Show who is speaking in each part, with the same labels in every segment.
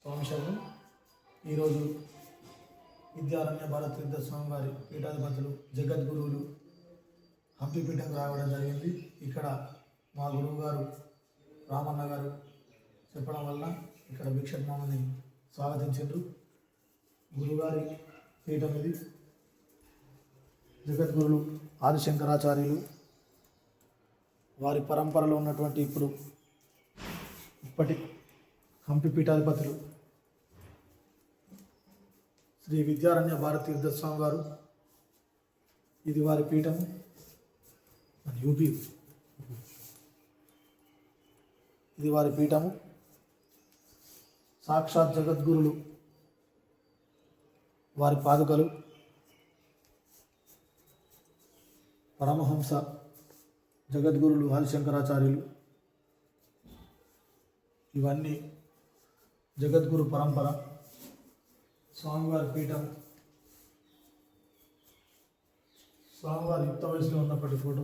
Speaker 1: స్వామిశరణం. ఈరోజు విద్యారణ్య భారత తీర్థ స్వామి వారి పీఠాధిపతులు జగద్గురువులు హంపి పీఠం రావడం జరిగింది. ఇక్కడ మా గురువు గారు రామన్న గారు చెప్పడం వల్ల ఇక్కడ భిక్షక్ మామని స్వాగతించారు. గురుగారి పీఠం ఇది. జగద్గురులు ఆదిశంకరాచార్యులు వారి పరంపరలో ఉన్నటువంటి ఇప్పటి హంపి పీఠాధిపతులు శ్రీ విద్యారణ్య భారత తీర్థ స్వామి వారు. ఇది వారి పీఠము. యూపీ ఇది వారి పీఠము. సాక్షాత్ జగద్గురులు వారి పాదుకలు పరమహంస జగద్గురులు ఆదిశంకరాచార్యులు. ఇవన్నీ జగద్గురు పరంపర. స్వామివారి పీఠం. స్వామివారి యుక్త వయసులో ఉన్నప్పటి ఫోటో.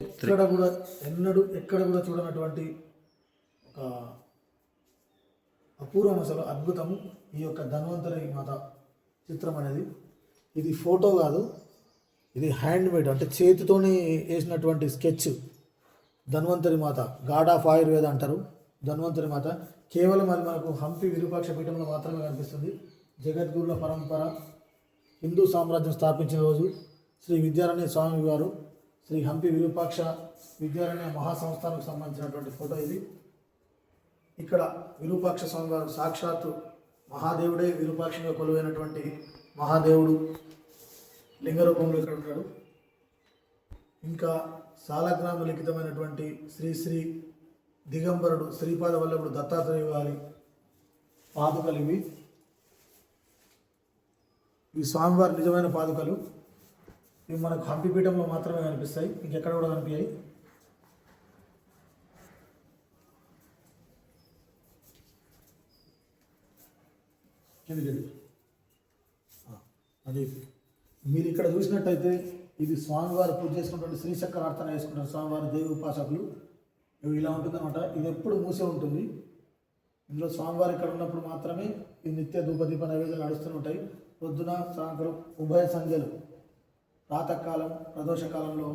Speaker 1: ఎక్కడ కూడా చూడనటువంటి ఒక అపూర్వం, అసలు అద్భుతము ఈ యొక్క ధన్వంతరి మాత చిత్రం అనేది. ఇది ఫోటో కాదు, ఇది హ్యాండ్ మేడ్, అంటే చేతితోనే వేసినటువంటి sketch. Dhanvantari Mata, God of Ayurveda అంటారు. ధన్వంతరి మాత కేవలం అది మనకు హంపి విరూపాక్ష పీఠంలో మాత్రమే కనిపిస్తుంది. జగద్గురుల పరంపర హిందూ సామ్రాజ్యం స్థాపించిన రోజు శ్రీ విద్యారణ్య స్వామి వారు శ్రీ హంపి విరూపాక్ష విద్యారణ్య మహాసంస్థానికి సంబంధించినటువంటి ఫోటో ఇది. ఇక్కడ విరూపాక్ష స్వామి వారు సాక్షాత్తు మహాదేవుడే విరూపాక్షంగా కొలువైనటువంటి మహాదేవుడు లింగ రూపంలో ఇక్కడ ఉంటాడు. ఇంకా సాలగ్రామ లిఖితమైనటువంటి శ్రీ శ్రీ దిగంబరుడు శ్రీపాద వల్లభుడు దత్తాత్రేయ వారి పాదుకలు ఇవి. ఈ స్వామివారి నిజమైన పాదుకలు. ఇవి మనకు హంపి పీఠంలో మాత్రమే కనిపిస్తాయి, ఇంకెక్కడ కూడా కనిపించాయి. అది మీరు ఇక్కడ చూసినట్టయితే ఇది స్వామివారు పూజ చేసుకున్నటువంటి శ్రీచక్రార్చన వేసుకుంటారు స్వామివారి దేవి ఉపాసకులు. ఇవి ఇలా ఉంటుందన్నమాట. ఇది ఎప్పుడు మూసే ఉంటుంది. ఇందులో స్వామివారు ఇక్కడ ఉన్నప్పుడు మాత్రమే ఈ నిత్య ధూపదీప నైవేద్యాలు నడుస్తూనే ఉంటాయి. పొద్దున సాయంత్రం ఉభయ సంధ్యలు, ప్రాతకాలం ప్రదోషకాలంలో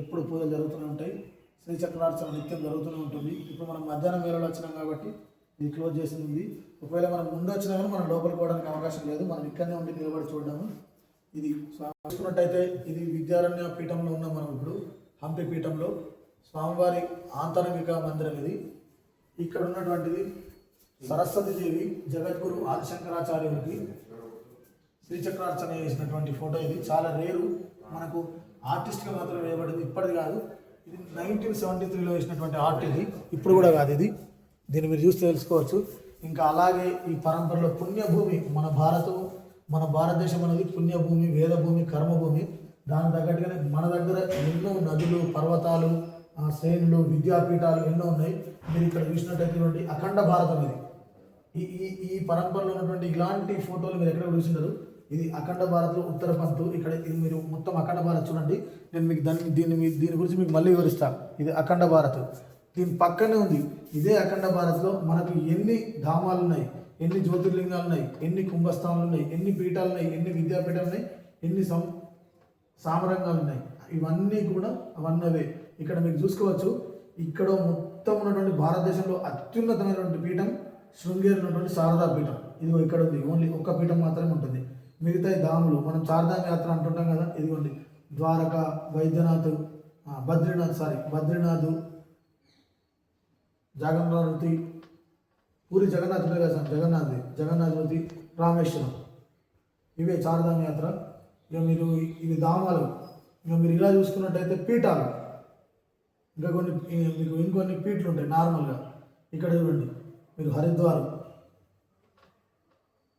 Speaker 1: ఎప్పుడు పూజలు జరుగుతూనే ఉంటాయి. శ్రీచక్రార్చన నిత్యం జరుగుతూనే ఉంటుంది. ఇప్పుడు మనం మధ్యాహ్నం వేళలో వచ్చినాం కాబట్టి ఇది క్లోజ్ చేసి ఉంది. ఒకవేళ మనం ముందు వచ్చినా కానీ మనం లోపలికి పోవడానికి అవకాశం లేదు. మనం ఇక్కడనే ఉండి నిలబడి చూడడము. ఇది చూసుకున్నట్టయితే ఇది విద్యారణ్య పీఠంలో ఉన్నాం మనం ఇప్పుడు. హంపి పీఠంలో స్వామివారి ఆంతరంగిక మందిరం ఇది. ఇక్కడ ఉన్నటువంటిది సరస్వతీదేవి జగద్గురు ఆదిశంకరాచార్యులకి శ్రీచక్రార్చన చేసినటువంటి ఫోటో. ఇది చాలా రేరు, మనకు ఆర్టిస్ట్గా మాత్రం వేయబడింది. ఇప్పటిది కాదు, ఇది 1973లో వేసినటువంటి ఆర్ట్. ఇది ఇప్పుడు కూడా కాదు. ఇది దీన్ని మీరు చూస్తే తెలుసుకోవచ్చు. ఇంకా అలాగే ఈ పరంపరలో పుణ్యభూమి మన భారతదేశం అనేది పుణ్యభూమి, వేదభూమి, కర్మభూమి. దాని తగ్గట్టుగానే మన దగ్గర ఎన్నో నదులు, పర్వతాలు, శ్రేణులు, విద్యాపీఠాలు ఎన్నో ఉన్నాయి. మీరు ఇక్కడ చూసినట్టయితే అఖండ భారతం ఇది. ఈ పరంపరలో ఉన్నటువంటి ఇలాంటి ఫోటోలు మీరు ఎక్కడ చూసినారు. ఇది అఖండ భారత్లో ఉత్తర పంతు. ఇక్కడ ఇది మీరు మొత్తం అఖండ భారత్ చూడండి. నేను మీకు దీని గురించి మీకు మళ్ళీ వివరిస్తాను. ఇది అఖండ భారత్. దీని పక్కనే ఉంది. ఇదే అఖండ భారత్లో మనకు ఎన్ని ధామాలు ఉన్నాయి, ఎన్ని జ్యోతిర్లింగాలు ఉన్నాయి, ఎన్ని కుంభస్థానాలు ఉన్నాయి, ఎన్ని పీఠాలు ఉన్నాయి, ఎన్ని విద్యాపీఠాలు ఉన్నాయి, ఎన్ని సామరంగాలు ఉన్నాయి. ఇవన్నీ కూడా అవన్నవే. ఇక్కడ మీరు చూసుకోవచ్చు. ఇక్కడ మొత్తం ఉన్నటువంటి భారతదేశంలో అత్యున్నతమైనటువంటి పీఠం శృంగేరి ఉన్నటువంటి శారదా పీఠం. ఇది ఇక్కడ ఉంది. ఓన్లీ ఒక్క పీఠం మాత్రమే ఉంటుంది. మిగతా ధాములు మనం చార్ధామ యాత్ర అంటుంటాం కదా. ఇదిగోండి ద్వారక, వైద్యనాథ్, బద్రీనాథ్, జగన్నాథి, పూరి జగన్నాథుడే కదా, జగన్నాథుడి, రామేశ్వరం. ఇవే చార్ధామ యాత్ర. ఇక మీరు ఇవి ధామాలు. ఇక మీరు ఇలా చూసుకున్నట్టయితే పీఠాలు. ఇంకా మీకు ఇంకొన్ని పీఠలు ఉంటాయి నార్మల్గా. ఇక్కడ చూడండి మీకు హరిద్వారం,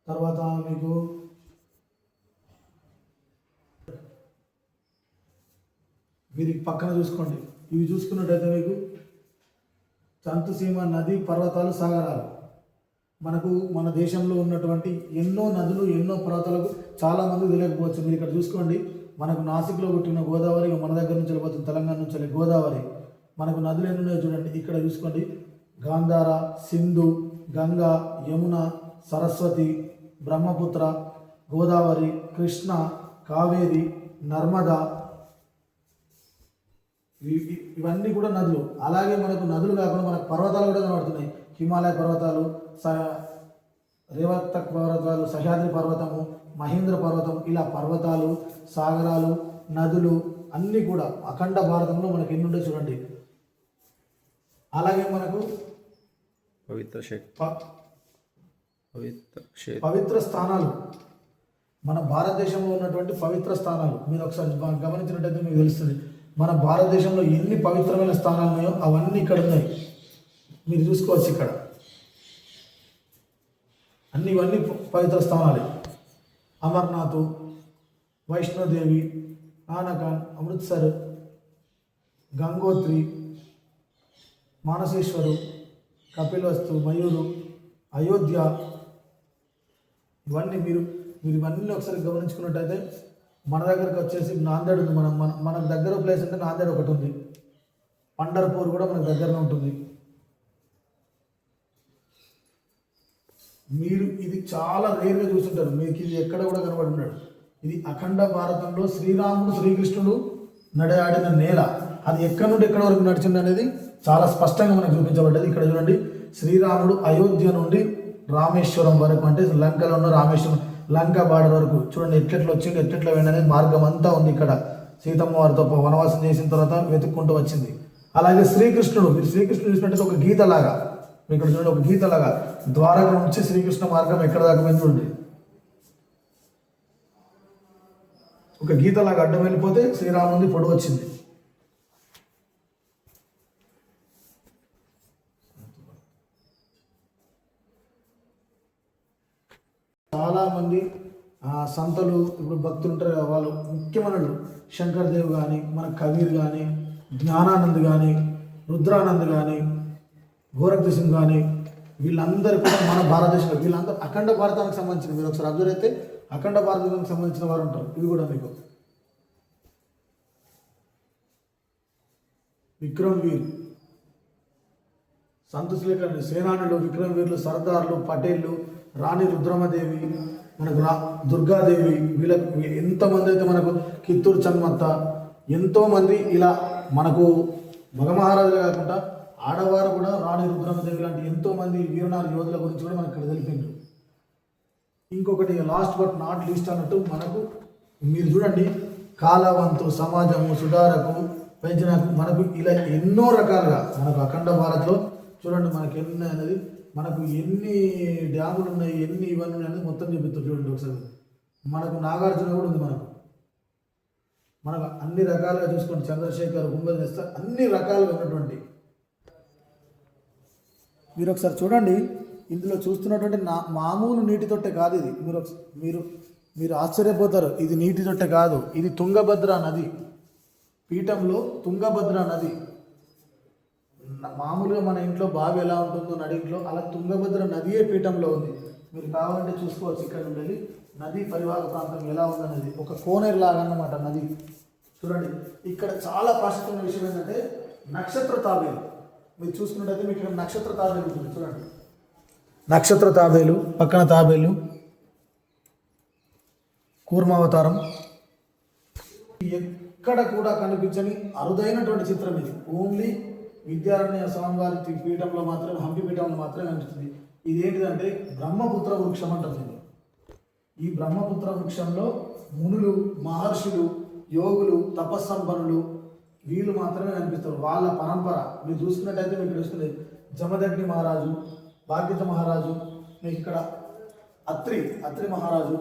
Speaker 1: తర్వాత మీకు మీరు పక్కన చూసుకోండి. ఇవి చూసుకున్నట్టయితే మీకు చంతుసీమ నది, పర్వతాలు, సాగరాలు. మనకు మన దేశంలో ఉన్నటువంటి ఎన్నో నదులు, ఎన్నో పర్వతాలకు చాలామంది తెలియకపోవచ్చు. మీరు ఇక్కడ చూసుకోండి. మనకు నాసిక్లో పుట్టిన గోదావరి మన దగ్గర నుంచి వెళ్ళిపోతుంది, తెలంగాణ నుంచి వెళ్ళి గోదావరి. మనకు నదులు ఎన్ని ఉన్నాయో చూడండి. ఇక్కడ చూసుకోండి. గాంధార, సింధు, గంగా, యమున, సరస్వతి, బ్రహ్మపుత్ర, గోదావరి, కృష్ణ, కావేరి, నర్మదా, ఇవన్నీ కూడా నదులు. అలాగే మనకు నదులు కాకుండా మనకు పర్వతాలు కూడా కనబడుతున్నాయి. హిమాలయ పర్వతాలు, రేవతక్ పర్వతాలు, సహ్యాద్రి పర్వతము, మహేంద్ర పర్వతం, ఇలా పర్వతాలు, సాగరాలు, నదులు అన్నీ కూడా అఖండ భారతంలో మనకి ఎన్ని ఉంటాయి చూడండి. అలాగే మనకు పవిత్ర స్థానాలు, మన భారతదేశంలో ఉన్నటువంటి పవిత్ర స్థానాలు మీరు ఒకసారి గమనించినట్టయితే మీకు తెలుస్తుంది. మన భారతదేశంలో ఎన్ని పవిత్రమైన స్థానాలు ఉన్నాయో అవన్నీ ఇక్కడ ఉన్నాయి. మీరు చూసుకోవచ్చు ఇక్కడ ఇవన్నీ పవిత్ర స్థానాలే. అమర్నాథ్, వైష్ణోదేవి, నానకాన్, అమృత్సర్, గంగోత్రి, మానసేశ్వరు, కపిలవస్తు, మయూరు, అయోధ్య, ఇవన్నీ మీరు ఇవన్నీ ఒకసారి గమనించుకున్నట్టయితే మన దగ్గరకు వచ్చేసి నాందేడ్ ఉంది. మనకు దగ్గర ప్లేస్ అంటే నాందేడ్ ఒకటి ఉంది. పండర్పూర్ కూడా మనకు దగ్గరలో ఉంటుంది. మీరు ఇది చాలా రేర్గా చూస్తుంటారు. మీకు ఇది ఎక్కడ కూడా కనబడి ఉన్నాడు. ఇది అఖండ భారతంలో శ్రీరాముడు శ్రీకృష్ణుడు నడయాడిన నేల. అది ఎక్కడి నుండి ఎక్కడి వరకు నడిచింది అనేది చాలా స్పష్టంగా మనకు చూపించబడ్డది. ఇక్కడ చూడండి, శ్రీరాముడు అయోధ్య నుండి రామేశ్వరం వరకు, అంటే లంకలో ఉన్న రామేశ్వరం లంక బార్డర్ వరకు చూడండి ఎట్లెట్లా వచ్చింది, ఎట్లెట్లా వెళ్ళినది మార్గం అంతా ఉంది. ఇక్కడ సీతమ్మ వారితో వనవాసం చేసిన తర్వాత వెతుక్కుంటూ వచ్చింది. అలాగే శ్రీకృష్ణుడు, మీరు శ్రీకృష్ణుడు చూసినట్టయితే ఒక గీతలాగా, ఇక్కడ చూడండి ఒక గీతలాగా ద్వారక నుంచి శ్రీకృష్ణ మార్గం ఎక్కడ దాకా వెళ్ళి చూడండి, ఒక గీతలాగా అడ్డం వెళ్ళిపోతే శ్రీరాముడి పొడవు వచ్చింది. చాలామంది సంతలు ఇప్పుడు భక్తులు ఉంటారు కదా, వాళ్ళు ముఖ్యమైన శంకర్ దేవ్ కానీ, మన కబీర్ కానీ, జ్ఞానానంద్ కానీ, రుద్రానంద్ కానీ, గోరఖ్ సింగ్ కానీ, వీళ్ళందరూ కూడా మన భారతదేశంలో, వీళ్ళందరూ అఖండ భారతానికి సంబంధించిన, మీరు ఒకసారి అబ్జర్వ్ అయితే అఖండ భారతదేశానికి సంబంధించిన వారు ఉంటారు. ఇవి కూడా మీకు విక్రమ్ వీర్, సంతోష్ లేఖ సేనానులు, విక్రమ్ వీర్లు, సర్దార్లు, పటేళ్ళు, రాణి రుద్రమదేవి, మనకు దుర్గాదేవి, వీళ్ళకు ఎంతమంది అయితే మనకు కిత్తూరు చన్మత్త, ఎంతోమంది ఇలా మనకు మగ మహారాజులు కాకుండా ఆడవారు కూడా రాణి రుద్రమదేవి లాంటి ఎంతోమంది వీరనార యోధుల గురించి కూడా మనకు ఇక్కడ తెలిపిండ్రు. ఇంకొకటి లాస్ట్ బట్ నాట్ లీస్ట్ అన్నట్టు మనకు మీరు చూడండి, కాలవంతు, సమాజము, సుధారకు, పెంచినకు, మనకు ఇలా ఎన్నో రకాలుగా మనకు అఖండ భారత్లో చూడండి మనకి ఎన్ని అనేది, మనకు ఎన్ని డ్యాములు ఉన్నాయి, ఎన్ని ఇవన్నీ ఉన్నాయి అనేది మొత్తం చూపిస్తారు. చూడండి ఒకసారి మనకు నాగార్జున కూడా ఉంది. మనకు అన్ని రకాలుగా చూసుకోండి, చంద్రశేఖర్, గుంబల్ చేస్తా అన్ని రకాలుగా ఉన్నటువంటి, మీరు ఒకసారి చూడండి. ఇందులో చూస్తున్నటువంటి మామూలు నీటి తొట్టె కాదు ఇది. మీరు ఆశ్చర్యపోతారు, ఇది నీటి తొట్టె కాదు, ఇది తుంగభద్ర నది. పీఠంలో తుంగభద్ర నది. మామూలుగా మన ఇంట్లో బావి ఎలా ఉంటుందో నడింట్లో, అలా తుంగభద్ర నదియే పీఠంలో ఉంది. మీరు కావాలంటే చూసుకోవచ్చు. ఇక్కడ ఉండేది నది పరివాహక ప్రాంతం ఎలా ఉందనేది, ఒక కోనేరు లాగా అన్నమాట నది. చూడండి ఇక్కడ చాలా ప్రాశస్త్యమైన విషయం ఏంటంటే నక్షత్ర తాబేలు. మీరు చూసుకున్నట్టయితే మీకు ఇక్కడ నక్షత్ర తాబేలు ఉంటుంది. చూడండి నక్షత్ర తాబేలు, పక్కన తాబేలు, కూర్మావతారం, ఎక్కడ కూడా కనిపించని అరుదైనటువంటి చిత్రం ఇది. ఓన్లీ విద్యారణ్య స్వామివారి పీఠంలో మాత్రమే, హంపి పీఠంలో మాత్రమే కనిపిస్తుంది. ఇదేంటిదంటే బ్రహ్మపుత్ర వృక్షం అంటుంది. ఈ బ్రహ్మపుత్ర వృక్షంలో మునులు, మహర్షులు, యోగులు, తపస్సంపన్నులు వీళ్ళు మాత్రమే కనిపిస్తారు. వాళ్ళ పరంపర మీరు చూసుకున్నట్టయితే మీకు తెలుస్తుంది. జమదగ్ని మహారాజు, భాగ్యత మహారాజు, మీకు ఇక్కడ అత్రి మహారాజు,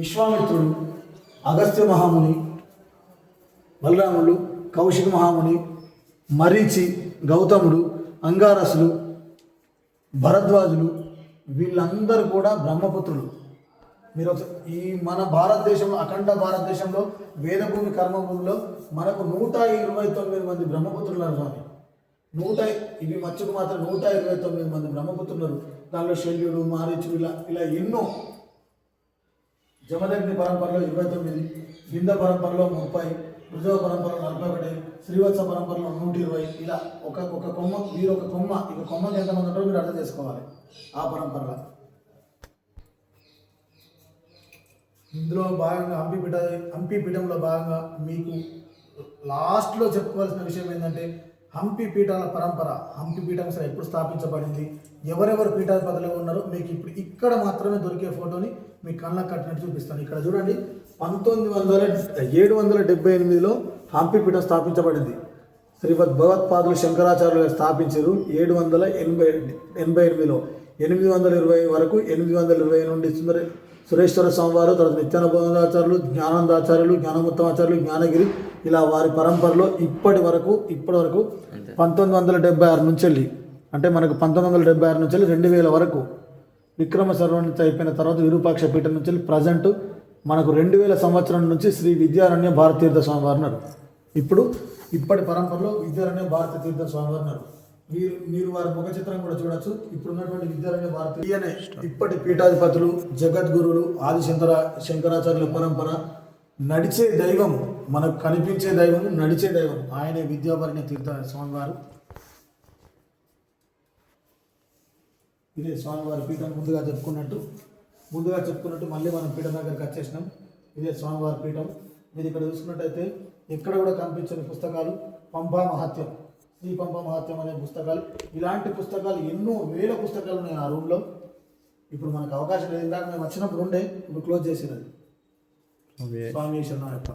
Speaker 1: విశ్వామిత్రుడు, అగస్త్య మహాముని, బలరాములు, కౌశిక మహాముని, మరీచి, గౌతముడు, అంగారసులు, భరద్వాజులు, వీళ్ళందరూ కూడా బ్రహ్మపుత్రులు. మీరు ఈ మన భారతదేశంలో, అఖండ భారతదేశంలో వేదభూమి కర్మభూమిలో మనకు 129 మంది బ్రహ్మపుత్రులు స్వామి. ఇవి మచ్చుకు మాత్రం 129 మంది బ్రహ్మపుత్రులు. దానిలో శల్యుడు, మారీచుడు, ఇలా ఎన్నో. జమదగ్ని పరంపరలో 29, బింద పరంపరలో 30, రుజవ పరంపరలో 41, శ్రీవత్స పరంపరలో 120, ఇలా ఒక కొమ్మ మీరు ఒక కొమ్మ, ఇక కొమ్మకి ఎంతమంది ఉంటారో మీరు అర్థం చేసుకోవాలి ఆ పరంపరలో. ఇందులో భాగంగా హంపి పీఠంలో భాగంగా మీకు లాస్ట్లో చెప్పుకోవాల్సిన విషయం ఏంటంటే హంపి పీఠాల పరంపర. హంపి పీఠం అసలు ఎప్పుడు స్థాపించబడింది, ఎవరెవరు పీఠాధిపతులు ఉన్నారో మీకు ఇప్పుడు ఇక్కడ మాత్రమే దొరికే ఫోటోని మీ కళ్ళకు కట్టినట్టు చూపిస్తాను. ఇక్కడ చూడండి, 778లో హంపి పీఠం స్థాపించబడింది. శ్రీమద్ భగవత్పాదులు శంకరాచార్యులు స్థాపించారు 788లో. 820 వరకు 820 నుండి సురేశ్వర స్వామివారు, తర్వాత నిత్యానందాచార్యులు, జ్ఞానందాచార్యులు, జ్ఞానముత్తమాచార్యులు, జ్ఞానగిరి, ఇలా వారి పరంపరలో ఇప్పటి వరకు 1976 నుంచి వెళ్ళి, అంటే మనకు 1976 నుంచి వెళ్ళి 2000 వరకు విక్రమ సర్వణిత అయిపోయిన తర్వాత విరూపాక్ష పీఠం నుంచి వెళ్ళి ప్రజెంట్ మనకు 2000 సంవత్సరం నుంచి శ్రీ విద్యారణ్య భారతీర్థ స్వామివారు ఉన్నారు. ఇప్పటి పరంపరలో విద్యారణ్య భారతీర్థ స్వామివారు ఉన్నారు. మీరు వారి ముఖ చిత్రం కూడా చూడొచ్చు. ఇప్పుడు ఉన్నటువంటి విద్యారణ్య భారతీ ఇప్పటి పీఠాధిపతులు, జగద్గురువులు, శంకరాచార్యుల పరంపర, నడిచే దైవం, మనకు కనిపించే దైవం, నడిచే దైవం ఆయనే విద్యాభరణ్య తీర్థ స్వామివారు. ఇదే స్వామివారి పీఠం. ముందుగా చెప్పుకున్నట్టు మళ్ళీ మనం పీఠం దగ్గరికి వచ్చేసినాం. ఇదే స్వామివారి పీఠం. మీరు ఇక్కడ చూసుకున్నట్టయితే ఎక్కడ కూడా కనిపించని పుస్తకాలు, పంపా మహాత్యం, శ్రీ పంపా మహాత్యం అనే పుస్తకాలు, ఇలాంటి పుస్తకాలు ఎన్నో వేల పుస్తకాలు ఉన్నాయి ఆ రూమ్లో. ఇప్పుడు మనకు అవకాశం లేదు, ఇందాక మేము వచ్చినప్పుడు ఉండే, ఇప్పుడు క్లోజ్ చేసినది. స్వామి శరణయ్యప్ప.